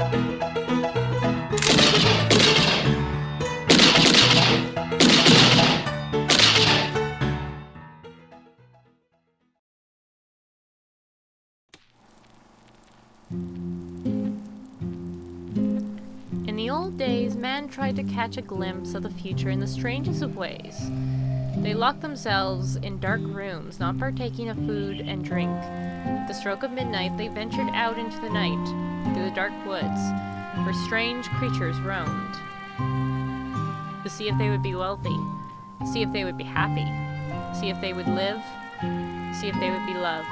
In the old days, man tried to catch a glimpse of the future in the strangest of ways. They locked themselves in dark rooms, not partaking of food and drink. At the stroke of midnight, they ventured out into the night, through the dark woods, where strange creatures roamed. To see if they would be wealthy, see if they would be happy, see if they would live, see if they would be loved.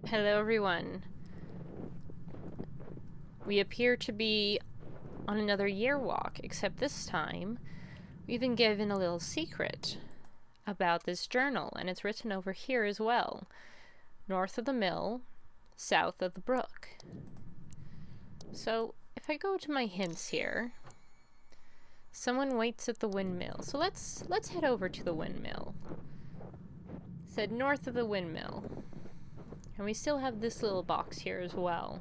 Hello everyone. We appear to be on another year walk, except this time we've been given a little secret about this journal, and it's written over here as well. North of the mill, south of the brook. So if I go to my hints here, someone waits at the windmill. So let's head over to the windmill. It said north of the windmill. And we still have this little box here as well.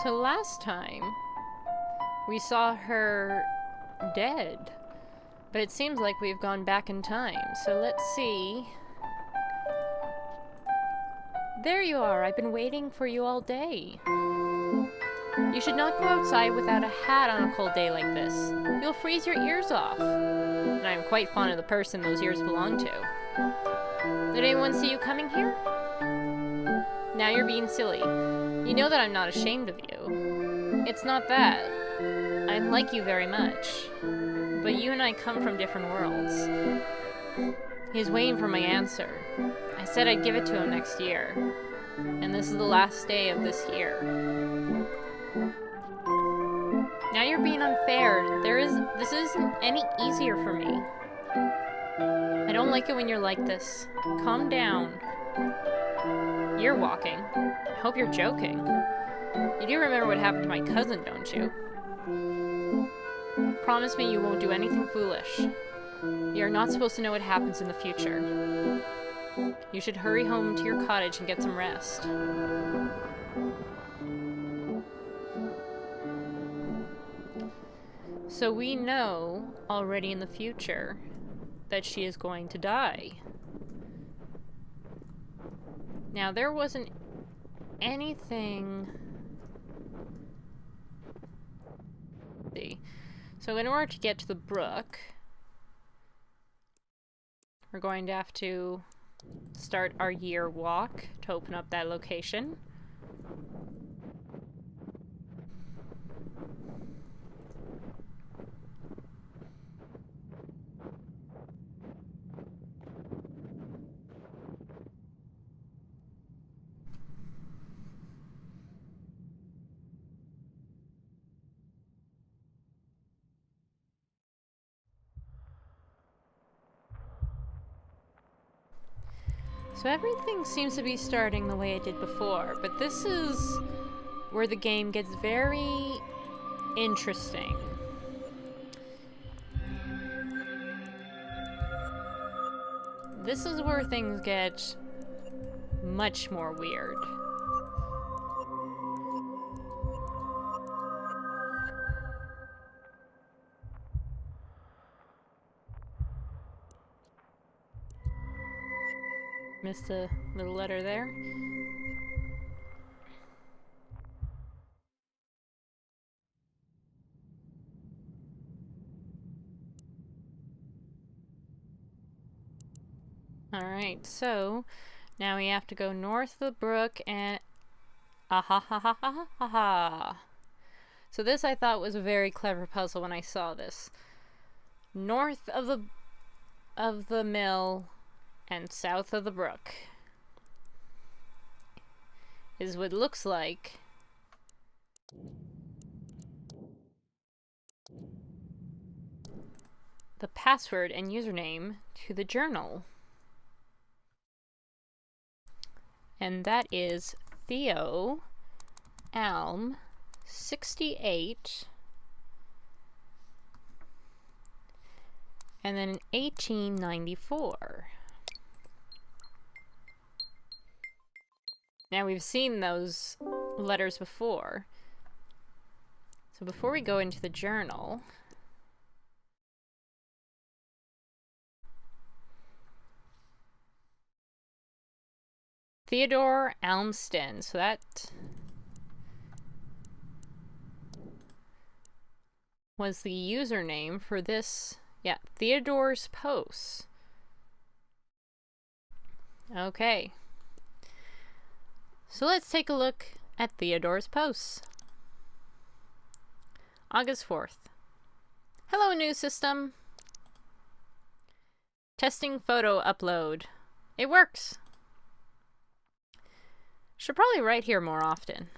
So last time we saw her dead, but it seems like we've gone back in time. So let's see. There you are. I've been waiting for you all day. You should not go outside without a hat on a cold day like this. You'll freeze your ears off. And I'm quite fond of the person those ears belong to. Did anyone see you coming here? Now you're being silly. You know that I'm not ashamed of you. It's not that. I like you very much, but you and I come from different worlds. He's waiting for my answer. I said I'd give it to him next year, and this is the last day of this year. Now you're being unfair. This isn't any easier for me. I don't like it when you're like this. Calm down. You're walking. I hope you're joking. You do remember what happened to my cousin, don't you? Promise me you won't do anything foolish. You're not supposed to know what happens in the future. You should hurry home to your cottage and get some rest. So we know already in the future that she is going to die. Now there wasn't anything... So in order to get to the brook, we're going to have to start our year walk to open up that location. So everything seems to be starting the way it did before, but this is where the game gets very interesting. This is where things get much more weird. Missed a little letter there. Alright, so now we have to go north of the brook and... Ah ha ha ha ha ha ha. So this I thought was a very clever puzzle when I saw this. North of the mill and south of the brook is what looks like the password and username to the journal. And that is Theo Alm 68 and then in 1894. Now we've seen those letters before. So before we go into the journal, Theodore Almston, so that was the username for this, yeah, Theodore's Posts. Okay. So let's take a look at Theodore's Posts. August 4th. Hello, news system. Testing photo upload. It works. Should probably write here more often.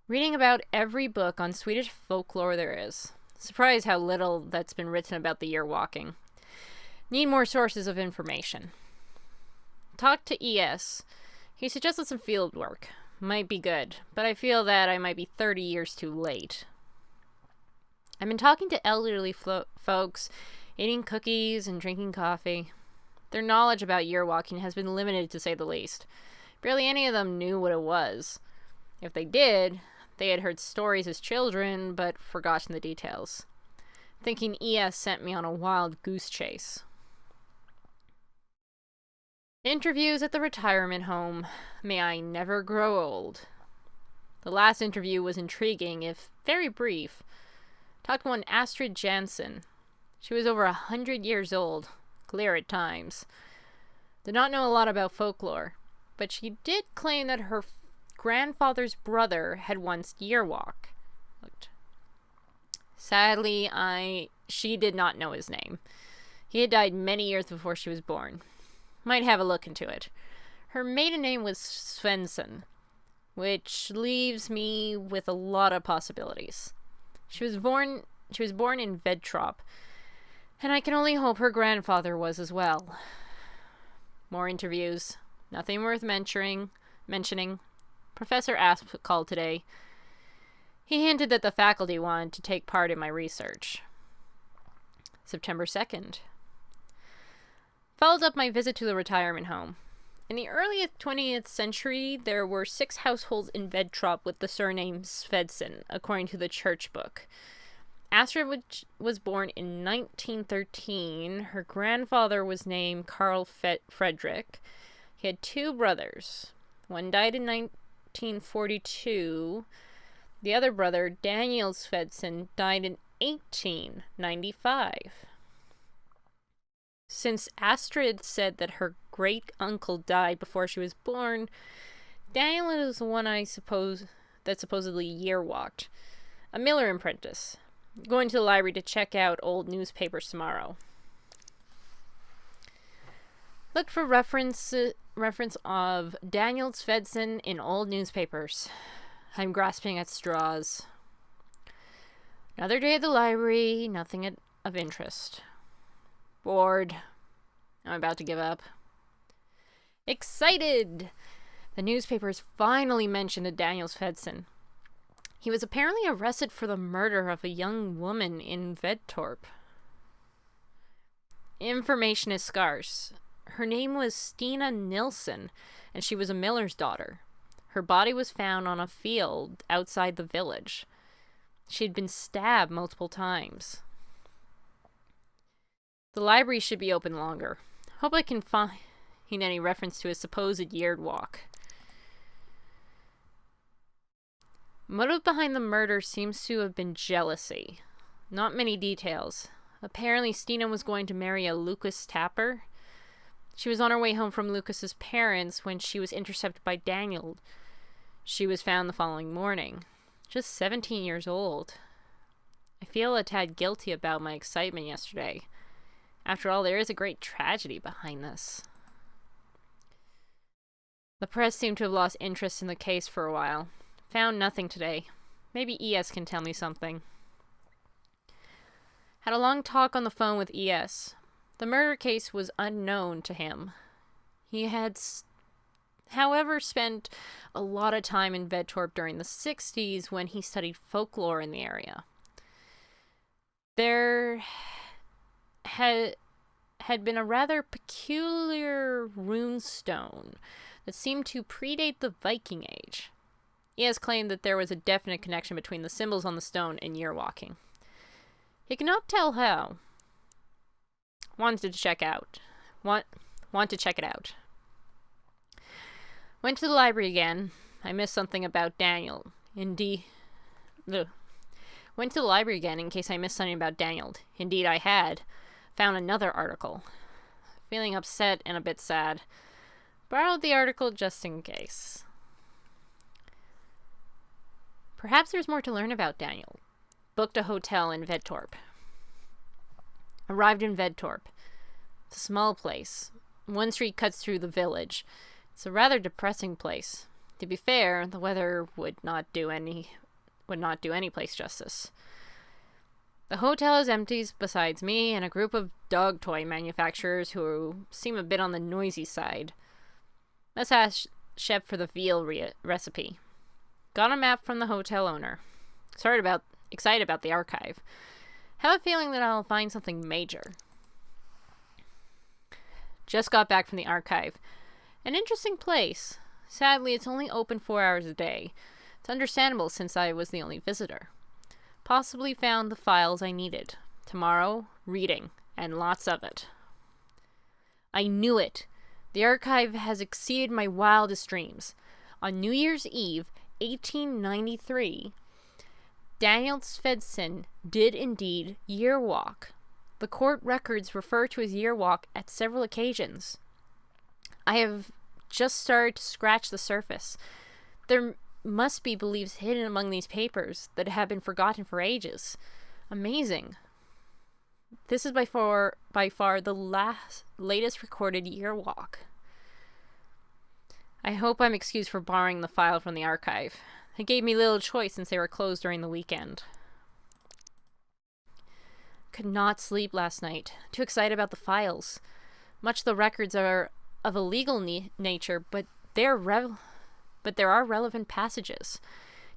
Reading about every book on Swedish folklore there is. Surprised how little that's been written about the year walking. Need more sources of information. Talked to ES. He suggested some field work. Might be good, but I feel that I might be 30 years too late. I've been talking to elderly folks, eating cookies and drinking coffee. Their knowledge about year walking has been limited, to say the least. Barely any of them knew what it was. If they did, they had heard stories as children, but forgotten the details. Thinking ES sent me on a wild goose chase. Interviews at the retirement home. May I never grow old. The last interview was intriguing, if very brief. Talked to one Astrid Jansen. She was over 100 years old. Clear at times. Did not know a lot about folklore, but she did claim that her grandfather's brother had once year walked. Sadly, she did not know his name. He had died many years before she was born. Might have a look into it. Her maiden name was Svensson, which leaves me with a lot of possibilities. She was born in Vedtrop, and I can only hope her grandfather was as well. More interviews. Nothing worth mentioning. Professor Asp called today. He hinted that the faculty wanted to take part in my research. September 2nd. Followed up my visit to the retirement home. In the early 20th century, there were 6 households in Vedtrop with the surname Svensson, according to the church book. Astrid was born in 1913. Her grandfather was named Carl Frederick. He had 2 brothers. One died in 1942. The other brother, Daniel Svensson, died in 1895. Since Astrid said that her great-uncle died before she was born, Daniel is the one that supposedly year walked. A miller apprentice. Going to the library to check out old newspapers tomorrow. Look for reference of Daniel Svensson in old newspapers. I'm grasping at straws. Another day at the library, nothing of interest. Bored. I'm about to give up. Excited! The newspapers finally mentioned a Daniel Svensson. He was apparently arrested for the murder of a young woman in Vedtorp. Information is scarce. Her name was Stina Nilsson, and she was a miller's daughter. Her body was found on a field outside the village. She had been stabbed multiple times. The library should be open longer. Hope I can find any reference to a supposed year walk. Motive behind the murder seems to have been jealousy. Not many details. Apparently Stina was going to marry a Lucas Tapper. She was on her way home from Lucas's parents when she was intercepted by Daniel. She was found the following morning. Just 17 years old. I feel a tad guilty about my excitement yesterday. After all, there is a great tragedy behind this. The press seemed to have lost interest in the case for a while. Found nothing today. Maybe ES can tell me something. Had a long talk on the phone with ES. The murder case was unknown to him. He had, however, spent a lot of time in Vedtorp during the 60s when he studied folklore in the area. There had been a rather peculiar runestone that seemed to predate the Viking Age. He has claimed that there was a definite connection between the symbols on the stone and year walking. He cannot tell how. Want to check it out. Went to the library again. I missed something about Daniel. Went to the library again in case I missed something about Daniel. Indeed, I had. Found another article. Feeling upset and a bit sad. Borrowed the article just in case. Perhaps there's more to learn about Daniel. Booked a hotel in Vedtorp. Arrived in Vedtorp. It's a small place. One street cuts through the village. It's a rather depressing place. To be fair, the weather would not do any place justice. The hotel is empty besides me and a group of dog toy manufacturers who seem a bit on the noisy side. Let's ask Shep for the veal recipe. Got a map from the hotel owner. Excited about the archive. Have a feeling that I'll find something major. Just got back from the archive. An interesting place. Sadly, it's only open 4 hours a day. It's understandable since I was the only visitor. Possibly found the files I needed. Tomorrow, reading, and lots of it. I knew it. The archive has exceeded my wildest dreams. On New Year's Eve, 1893, Daniel Svedson did indeed year walk. The court records refer to his year walk at several occasions. I have just started to scratch the surface. There must be beliefs hidden among these papers that have been forgotten for ages. Amazing. This is by far the latest recorded year walk. I hope I'm excused for borrowing the file from the archive. They gave me little choice since they were closed during the weekend. Could not sleep last night. Too excited about the files. Much of the records are of a legal nature, but there are relevant passages.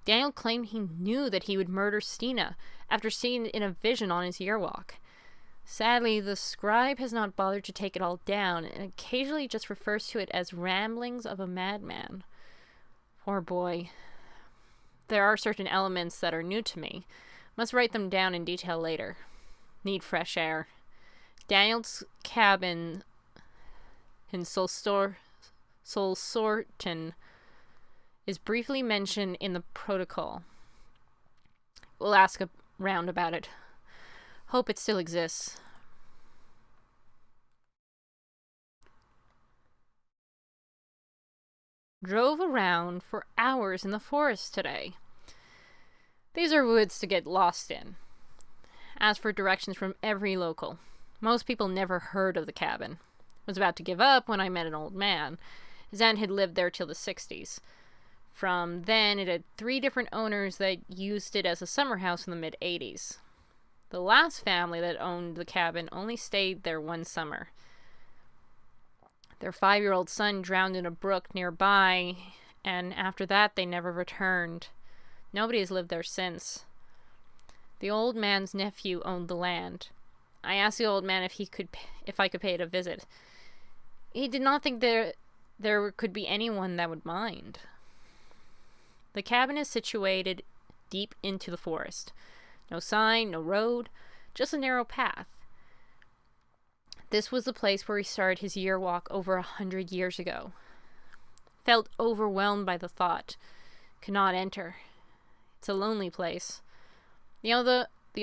Daniel claimed he knew that he would murder Stina after seeing it in a vision on his year walk. Sadly, the scribe has not bothered to take it all down and occasionally just refers to it as ramblings of a madman. Poor boy. There are certain elements that are new to me. Must write them down in detail later. Need fresh air. Daniel's cabin in Solsorten is briefly mentioned in the protocol. We'll ask around about it. Hope it still exists. Drove around for hours in the forest today. These are woods to get lost in. Asked for directions from every local. Most people never heard of the cabin. Was about to give up when I met an old man. His aunt had lived there till the 60s. From then, it had 3 different owners that used it as a summer house in the mid-80s. The last family that owned the cabin only stayed there one summer. Their 5-year-old son drowned in a brook nearby, and after that they never returned. Nobody has lived there since. The old man's nephew owned the land. I asked the old man if I could pay it a visit. He did not think there could be anyone that would mind. The cabin is situated deep into the forest. No sign, no road, just a narrow path. This was the place where he started his year walk over 100 years ago. Felt overwhelmed by the thought. Could not enter. It's a lonely place. The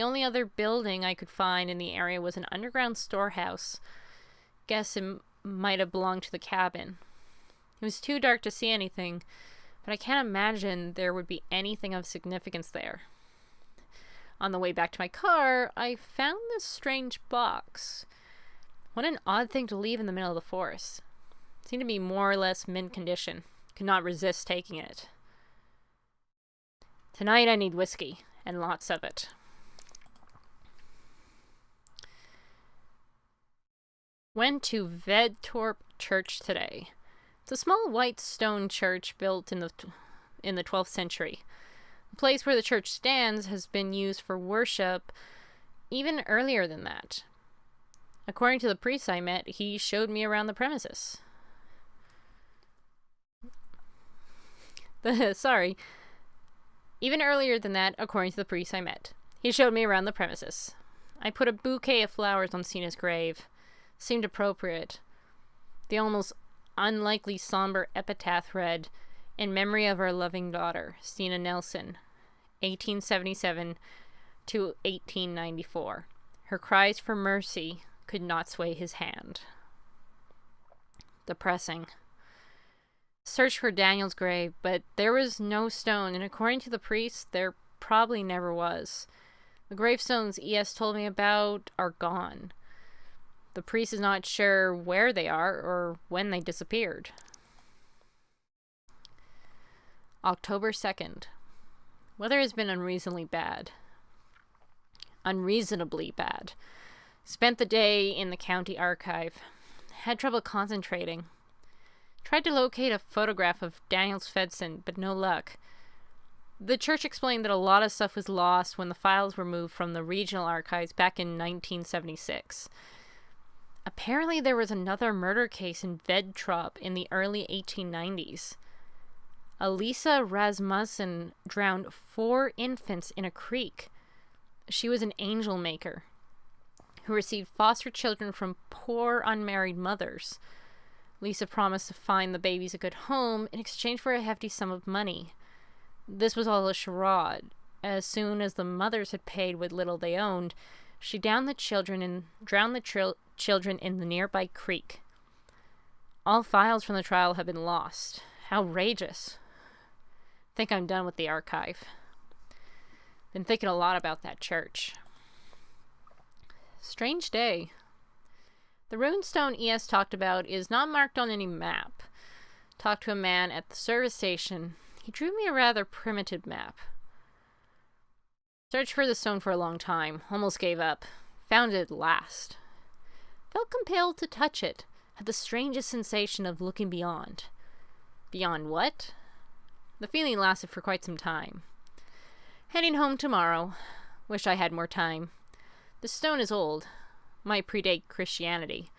only other building I could find in the area was an underground storehouse. Guess it might have belonged to the cabin. It was too dark to see anything, but I can't imagine there would be anything of significance there. On the way back to my car, I found this strange box. What an odd thing to leave in the middle of the forest. It seemed to be more or less mint condition. Could not resist taking it. Tonight I need whiskey, and lots of it. Went to Vedtorp Church today. It's a small white stone church built in the 12th century. The place where the church stands has been used for worship even earlier than that. According to the priest I met, he showed me around the premises. Sorry. Even earlier than that, according to the priest I met. He showed me around the premises. I put a bouquet of flowers on Sina's grave. Seemed appropriate. The almost unlikely somber epitaph read, "In memory of our loving daughter, Sina Nelson, 1877 to 1894. Her cries for mercy could not sway his hand." Depressing. Searched for Daniel's grave, but there was no stone, and according to the priest, there probably never was. The gravestones E.S. told me about are gone. The priest is not sure where they are or when they disappeared. October 2nd. Weather has been unreasonably bad. Spent the day in the county archive. Had trouble concentrating. Tried to locate a photograph of Daniels Fedson, but no luck. The church explained that a lot of stuff was lost when the files were moved from the regional archives back in 1976. Apparently there was another murder case in Vedtorp in the early 1890s. Elisa Rasmussen drowned 4 infants in a creek. She was an angel maker who received foster children from poor unmarried mothers. Lisa promised to find the babies a good home in exchange for a hefty sum of money. This was all a charade. As soon as the mothers had paid what little they owned, she drowned the children in the nearby creek. All files from the trial have been lost. Outrageous. Think I'm done with the archive. Been thinking a lot about that church. Strange day. The runestone E.S. talked about is not marked on any map. Talked to a man at the service station. He drew me a rather primitive map. Searched for the stone for a long time. Almost gave up. Found it at last. Felt compelled to touch it. Had the strangest sensation of looking beyond. Beyond what? The feeling lasted for quite some time. Heading home tomorrow. Wish I had more time. The stone is old. Might predate Christianity,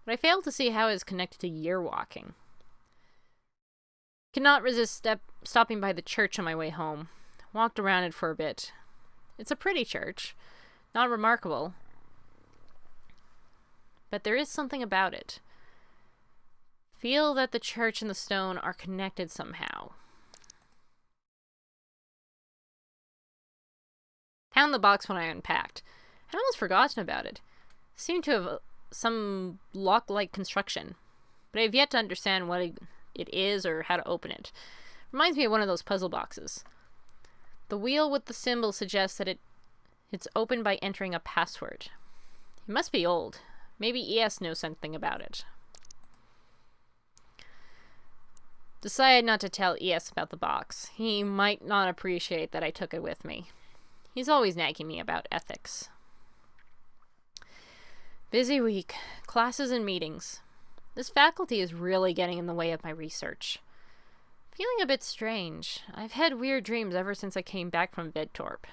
but I fail to see how it is connected to year walking. Cannot resist stopping by the church on my way home. Walked around it for a bit. It's a pretty church. Not remarkable. But there is something about it. Feel that the church and the stone are connected somehow. Found the box when I unpacked. I'd almost forgotten about it. Seemed to have some lock-like construction, but I have yet to understand what it is or how to open it. Reminds me of one of those puzzle boxes. The wheel with the symbol suggests that it's opened by entering a password. It must be old. Maybe E.S. knows something about it. Decided not to tell E.S. about the box. He might not appreciate that I took it with me. He's always nagging me about ethics. Busy week. Classes and meetings. This faculty is really getting in the way of my research. Feeling a bit strange. I've had weird dreams ever since I came back from Vedtorp.